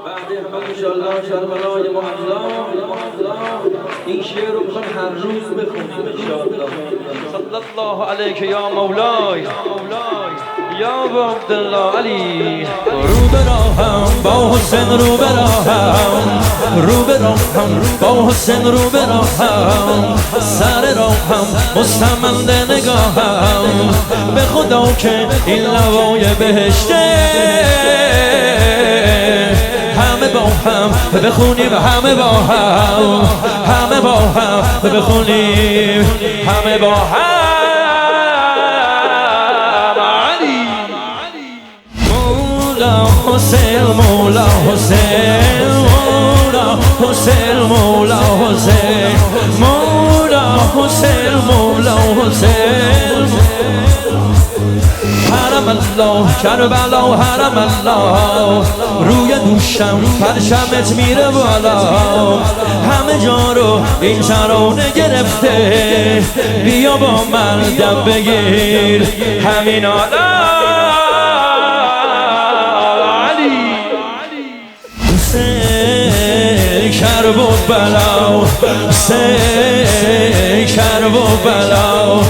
انشالله کربلای معلا این شعر رو میخوام هر روز بخونیم انشالله. صلی الله علیک یا مولای یا ابا عبدالله علی. رو به راهم با حسین، رو به راهم، رو به راهم با حسین، رو به راهم، سر راهم مستمند نگاهم، به خدا که این لوای بهشته، همه با هم بخونیم، همه با هم، همه با هم بخونیم، همه با هم. مولا حسین، مولا حسین، مولا حسین، مولا حسین، مولا حسین، مولا حسین. حرم الله کربلا، حرم الله، روی دوشم پرچمت میره بالا، همه جا رو این ترانه گرفته، بیا با من دم بگیر همین حالا. کرب و بلا، کرب و بلا،